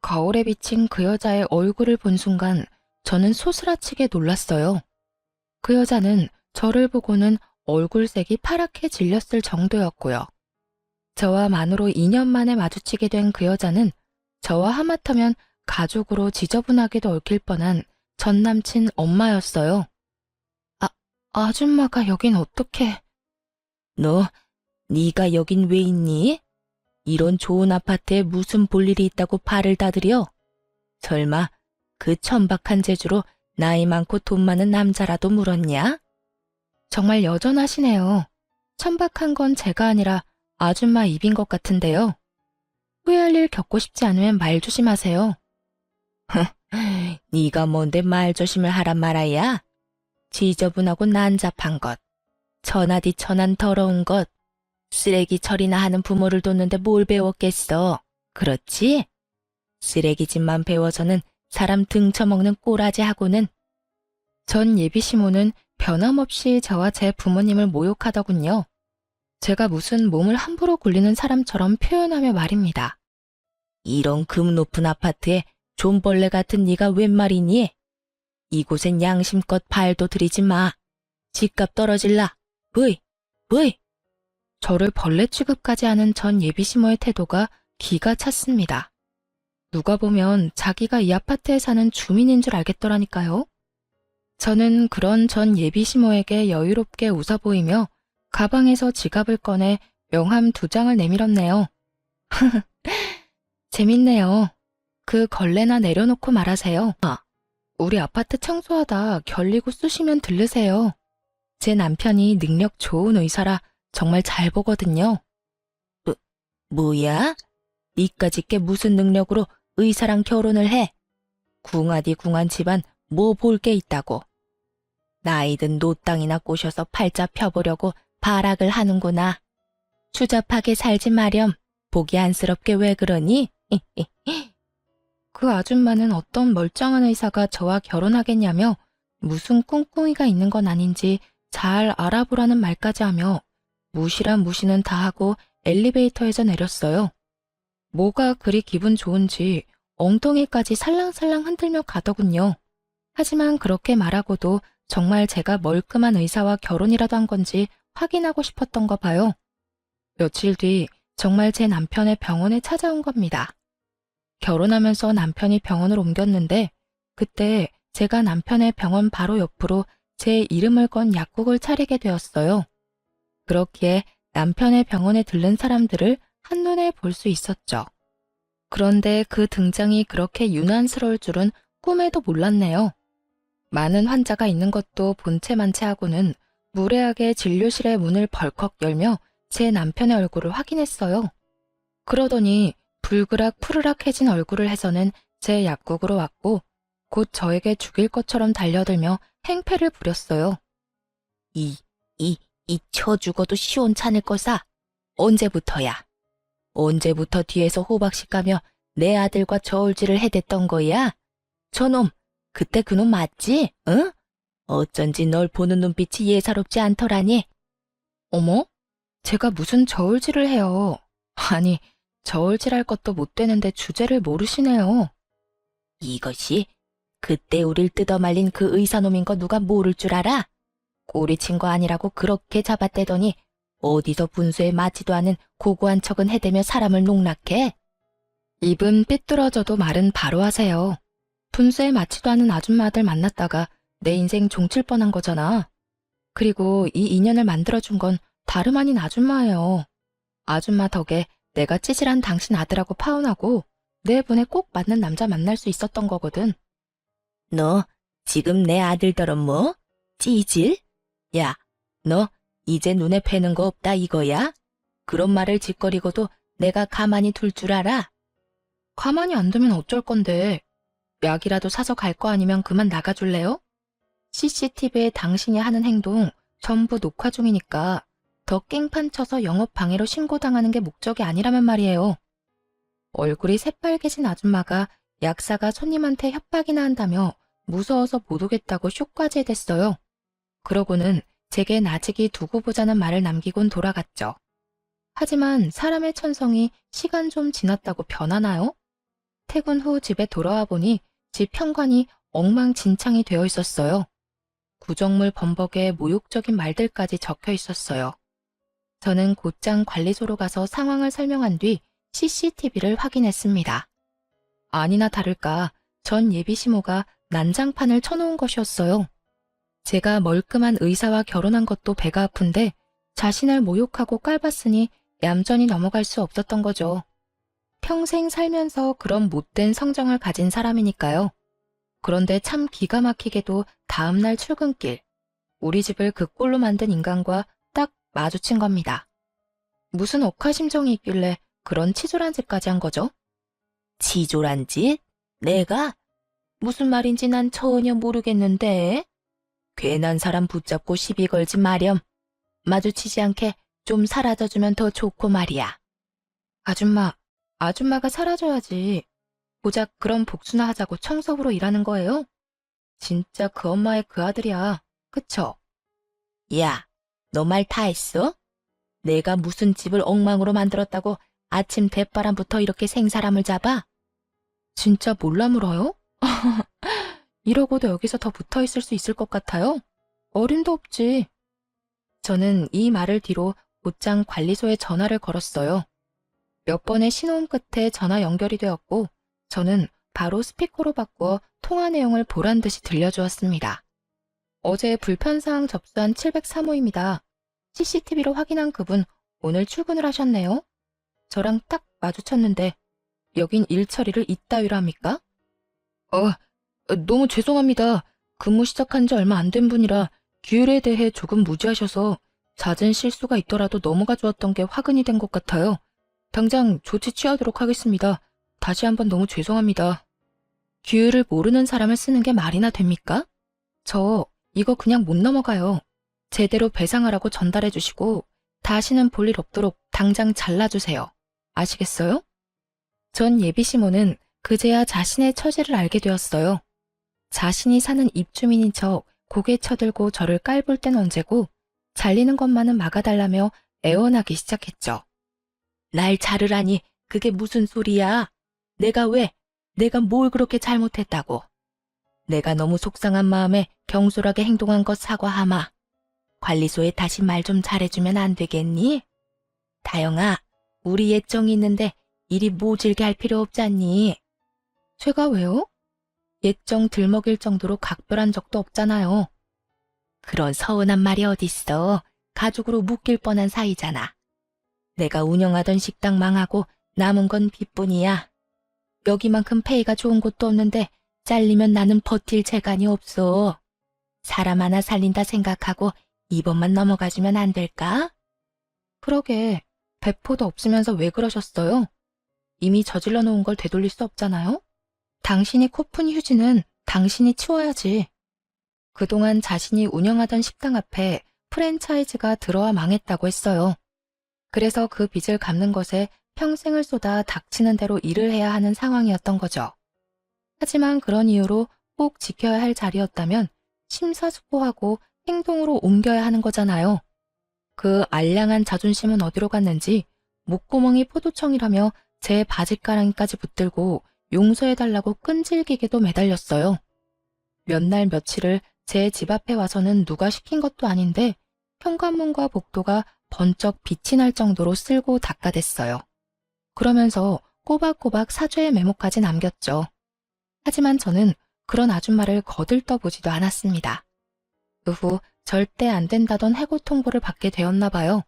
거울에 비친 그 여자의 얼굴을 본 순간 저는 소스라치게 놀랐어요. 그 여자는 저를 보고는 얼굴색이 파랗게 질렸을 정도였고요. 저와 만으로 2년 만에 마주치게 된 그 여자는 저와 하마터면 가족으로 지저분하게도 얽힐 뻔한 전 남친 엄마였어요. 아줌마가 여긴 어떻게... 네가 여긴 왜 있니? 이런 좋은 아파트에 무슨 볼일이 있다고 발을 다들여? 설마 그 천박한 재주로 나이 많고 돈 많은 남자라도 물었냐? 정말 여전하시네요. 천박한 건 제가 아니라 아줌마 입인 것 같은데요. 후회할 일 겪고 싶지 않으면 말 조심하세요. 네가 뭔데 말 조심을 하란 말아야? 지저분하고 난잡한 것, 천하디천한 더러운 것, 쓰레기 처리나 하는 부모를 뒀는데 뭘 배웠겠어. 그렇지? 쓰레기집만 배워서는 사람 등쳐먹는 꼬라지하고는. 전 예비시모는 변함없이 저와 제 부모님을 모욕하더군요. 제가 무슨 몸을 함부로 굴리는 사람처럼 표현하며 말입니다. 이런 금 높은 아파트에 존벌레 같은 네가 웬 말이니? 이곳엔 양심껏 발도 들이지 마. 집값 떨어질라. 브이, 브이. 저를 벌레 취급까지 하는 전 예비시모의 태도가 기가 찼습니다. 누가 보면 자기가 이 아파트에 사는 주민인 줄 알겠더라니까요. 저는 그런 전 예비시모에게 여유롭게 웃어 보이며 가방에서 지갑을 꺼내 명함 2장을 내밀었네요. 재밌네요. 그 걸레나 내려놓고 말하세요. 우리 아파트 청소하다 결리고 쑤시면 들르세요. 제 남편이 능력 좋은 의사라 정말 잘 보거든요. 뭐야? 니까짓 게 무슨 능력으로 의사랑 결혼을 해? 궁하디 궁한 집안 뭐 볼 게 있다고. 나이든 노땅이나 꼬셔서 팔자 펴보려고 발악을 하는구나. 추잡하게 살지 마렴. 보기 안쓰럽게 왜 그러니? 그 아줌마는 어떤 멀쩡한 의사가 저와 결혼하겠냐며 무슨 꿍꿍이가 있는 건 아닌지 잘 알아보라는 말까지 하며 무시란 무시는 다 하고 엘리베이터에서 내렸어요. 뭐가 그리 기분 좋은지 엉덩이까지 살랑살랑 흔들며 가더군요. 하지만 그렇게 말하고도 정말 제가 멀끔한 의사와 결혼이라도 한 건지 확인하고 싶었던가 봐요. 며칠 뒤 정말 제 남편의 병원에 찾아온 겁니다. 결혼하면서 남편이 병원을 옮겼는데 그때 제가 남편의 병원 바로 옆으로 제 이름을 건 약국을 차리게 되었어요. 그렇기에 남편의 병원에 들른 사람들을 한눈에 볼 수 있었죠. 그런데 그 등장이 그렇게 유난스러울 줄은 꿈에도 몰랐네요. 많은 환자가 있는 것도 본체만치 하고는 무례하게 진료실의 문을 벌컥 열며 제 남편의 얼굴을 확인했어요. 그러더니 불그락 푸르락해진 얼굴을 해서는 제 약국으로 왔고 곧 저에게 죽일 것처럼 달려들며 행패를 부렸어요. 이 쳐 죽어도 시원찮을 거사. 언제부터야? 언제부터 뒤에서 호박씨 까며 내 아들과 저울질을 해댔던 거야? 저놈, 그때 그놈 맞지? 응? 어쩐지 널 보는 눈빛이 예사롭지 않더라니. 어머? 제가 무슨 저울질을 해요. 아니, 저울질할 것도 못 되는데 주제를 모르시네요. 이것이 그때 우릴 뜯어말린 그 의사놈인 거 누가 모를 줄 알아? 꼬리친 거 아니라고 그렇게 잡아떼더니 어디서 분수에 맞지도 않은 고고한 척은 해대며 사람을 농락해? 입은 삐뚤어져도 말은 바로 하세요. 분수에 맞지도 않은 아줌마들 만났다가 내 인생 종칠 뻔한 거잖아. 그리고 이 인연을 만들어준 건 다름 아닌 아줌마예요. 아줌마 덕에 내가 찌질한 당신 아들하고 파혼하고 내 분에 꼭 맞는 남자 만날 수 있었던 거거든. 너 지금 내 아들더러 뭐? 찌질? 야, 너 이제 눈에 뵈는 거 없다 이거야? 그런 말을 짓거리고도 내가 가만히 둘 줄 알아? 가만히 안 두면 어쩔 건데. 약이라도 사서 갈 거 아니면 그만 나가줄래요? CCTV에 당신이 하는 행동 전부 녹화 중이니까 더 깽판 쳐서 영업방해로 신고당하는 게 목적이 아니라면 말이에요. 얼굴이 새빨개진 아줌마가 약사가 손님한테 협박이나 한다며 무서워서 못 오겠다고 쇼까지 해댔어요. 그러고는 제게 나직이 두고 보자는 말을 남기곤 돌아갔죠. 하지만 사람의 천성이 시간 좀 지났다고 변하나요? 퇴근 후 집에 돌아와 보니 집 현관이 엉망진창이 되어 있었어요. 구정물 범벅에 모욕적인 말들까지 적혀 있었어요. 저는 곧장 관리소로 가서 상황을 설명한 뒤 CCTV를 확인했습니다. 아니나 다를까 전 예비시모가 난장판을 쳐놓은 것이었어요. 제가 멀끔한 의사와 결혼한 것도 배가 아픈데 자신을 모욕하고 깔봤으니 얌전히 넘어갈 수 없었던 거죠. 평생 살면서 그런 못된 성정을 가진 사람이니까요. 그런데 참 기가 막히게도 다음날 출근길, 우리 집을 그 꼴로 만든 인간과 딱 마주친 겁니다. 무슨 억하심정이 있길래 그런 치졸한 짓까지 한 거죠? 치졸한 짓? 내가? 무슨 말인지 난 전혀 모르겠는데. 괜한 사람 붙잡고 시비 걸지 마렴. 마주치지 않게 좀 사라져주면 더 좋고 말이야. 아줌마가 사라져야지. 고작 그런 복수나 하자고 청소부로 일하는 거예요? 진짜 그 엄마의 그 아들이야. 그쵸? 야, 너 말 다 했어? 내가 무슨 집을 엉망으로 만들었다고 아침 대바람부터 이렇게 생사람을 잡아? 진짜 몰라 물어요? 이러고도 여기서 더 붙어 있을 수 있을 것 같아요? 어림도 없지. 저는 이 말을 뒤로 곧장 관리소에 전화를 걸었어요. 몇 번의 신호음 끝에 전화 연결이 되었고 저는 바로 스피커로 바꾸어 통화 내용을 보란 듯이 들려주었습니다. 어제 불편사항 접수한 703호입니다. CCTV로 확인한 그분 오늘 출근을 하셨네요. 저랑 딱 마주쳤는데 여긴 일 처리를 이따위로 합니까? 너무 죄송합니다. 근무 시작한 지 얼마 안 된 분이라 규율에 대해 조금 무지하셔서 잦은 실수가 있더라도 넘어가 주었던 게 화근이 된 것 같아요. 당장 조치 취하도록 하겠습니다. 다시 한번 너무 죄송합니다. 규율을 모르는 사람을 쓰는 게 말이나 됩니까? 저 이거 그냥 못 넘어가요. 제대로 배상하라고 전달해 주시고 다시는 볼 일 없도록 당장 잘라주세요. 아시겠어요? 전 예비시모는 그제야 자신의 처지를 알게 되었어요. 자신이 사는 입주민인 척 고개 쳐들고 저를 깔볼 땐 언제고 잘리는 것만은 막아달라며 애원하기 시작했죠. 날 자르라니 그게 무슨 소리야? 내가 뭘 그렇게 잘못했다고? 내가 너무 속상한 마음에 경솔하게 행동한 것 사과하마. 관리소에 다시 말 좀 잘해주면 안 되겠니? 다영아, 우리 예정이 있는데 이리 모질게 할 필요 없잖니? 제가 왜요? 예정 들먹일 정도로 각별한 적도 없잖아요. 그런 서운한 말이 어딨어. 가족으로 묶일 뻔한 사이잖아. 내가 운영하던 식당 망하고 남은 건 빚뿐이야. 여기만큼 페이가 좋은 곳도 없는데 잘리면 나는 버틸 재간이 없어. 사람 하나 살린다 생각하고 이번만 넘어가주면 안 될까? 그러게, 배포도 없으면서 왜 그러셨어요? 이미 저질러 놓은 걸 되돌릴 수 없잖아요? 당신이 코푼 휴지는 당신이 치워야지. 그동안 자신이 운영하던 식당 앞에 프랜차이즈가 들어와 망했다고 했어요. 그래서 그 빚을 갚는 것에 평생을 쏟아 닥치는 대로 일을 해야 하는 상황이었던 거죠. 하지만 그런 이유로 꼭 지켜야 할 자리였다면 심사숙고하고 행동으로 옮겨야 하는 거잖아요. 그 알량한 자존심은 어디로 갔는지 목구멍이 포도청이라며 제 바짓가랑이까지 붙들고 용서해달라고 끈질기게도 매달렸어요. 몇 날 며칠을 제 집 앞에 와서는 누가 시킨 것도 아닌데 현관문과 복도가 번쩍 빛이 날 정도로 쓸고 닦아댔어요. 그러면서 꼬박꼬박 사죄의 메모까지 남겼죠. 하지만 저는 그런 아줌마를 거들떠보지도 않았습니다. 그 후 절대 안 된다던 해고 통보를 받게 되었나 봐요.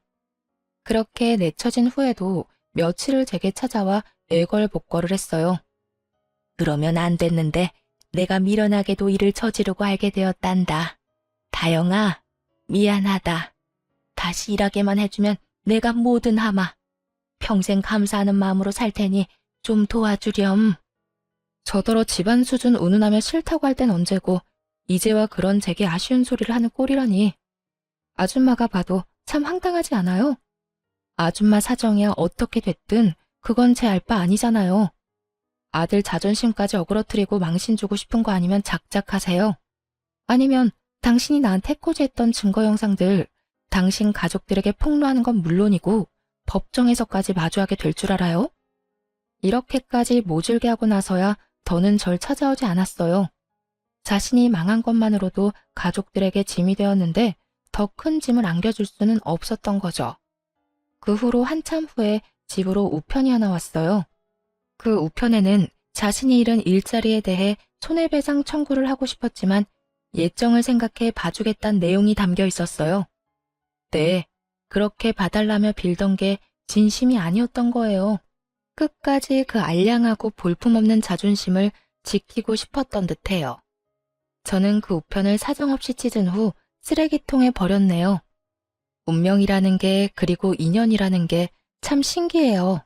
그렇게 내쳐진 후에도 며칠을 제게 찾아와 애걸복걸을 했어요. 그러면 안 됐는데 내가 미련하게도 일을 저지르고 알게 되었단다. 다영아, 미안하다. 다시 일하게만 해주면 내가 뭐든 하마. 평생 감사하는 마음으로 살 테니 좀 도와주렴. 저더러 집안 수준 운운하며 싫다고 할 땐 언제고 이제와 그런 제게 아쉬운 소리를 하는 꼴이라니. 아줌마가 봐도 참 황당하지 않아요? 아줌마 사정이야 어떻게 됐든 그건 제 알 바 아니잖아요. 아들 자존심까지 어그러뜨리고 망신 주고 싶은 거 아니면 작작하세요. 아니면 당신이 나한테 해코지했던 증거 영상들 당신 가족들에게 폭로하는 건 물론이고 법정에서까지 마주하게 될 줄 알아요? 이렇게까지 모질게 하고 나서야 더는 절 찾아오지 않았어요. 자신이 망한 것만으로도 가족들에게 짐이 되었는데 더 큰 짐을 안겨줄 수는 없었던 거죠. 그 후로 한참 후에 집으로 우편이 하나 왔어요. 그 우편에는 자신이 잃은 일자리에 대해 손해배상 청구를 하고 싶었지만 예정을 생각해 봐주겠다는 내용이 담겨 있었어요. 네, 그렇게 봐달라며 빌던 게 진심이 아니었던 거예요. 끝까지 그 알량하고 볼품없는 자존심을 지키고 싶었던 듯해요. 저는 그 우편을 사정없이 찢은 후 쓰레기통에 버렸네요. 운명이라는 게 그리고 인연이라는 게 참 신기해요.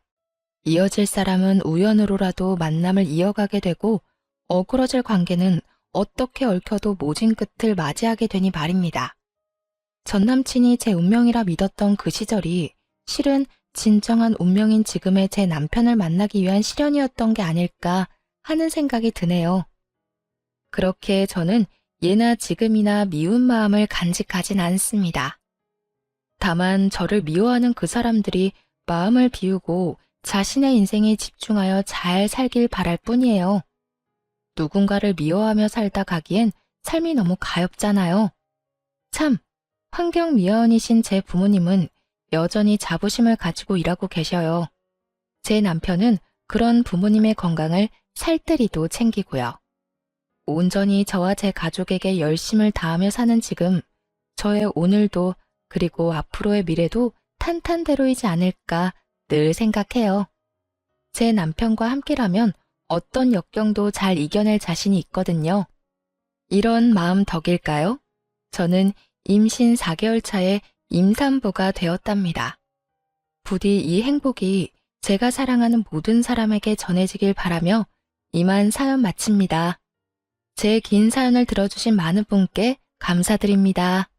이어질 사람은 우연으로라도 만남을 이어가게 되고 어그러질 관계는 어떻게 얽혀도 모진 끝을 맞이하게 되니 말입니다. 전 남친이 제 운명이라 믿었던 그 시절이 실은 진정한 운명인 지금의 제 남편을 만나기 위한 시련이었던 게 아닐까 하는 생각이 드네요. 그렇게 저는 예나 지금이나 미운 마음을 간직하진 않습니다. 다만 저를 미워하는 그 사람들이 마음을 비우고 자신의 인생에 집중하여 잘 살길 바랄 뿐이에요. 누군가를 미워하며 살다 가기엔 삶이 너무 가엾잖아요. 참, 환경 미화원이신 제 부모님은 여전히 자부심을 가지고 일하고 계셔요. 제 남편은 그런 부모님의 건강을 살뜰히도 챙기고요. 온전히 저와 제 가족에게 열심을 다하며 사는 지금, 저의 오늘도 그리고 앞으로의 미래도 탄탄대로이지 않을까 늘 생각해요. 제 남편과 함께라면 어떤 역경도 잘 이겨낼 자신이 있거든요. 이런 마음 덕일까요? 저는 임신 4개월 차에 임산부가 되었답니다. 부디 이 행복이 제가 사랑하는 모든 사람에게 전해지길 바라며 이만 사연 마칩니다. 제 긴 사연을 들어주신 많은 분께 감사드립니다.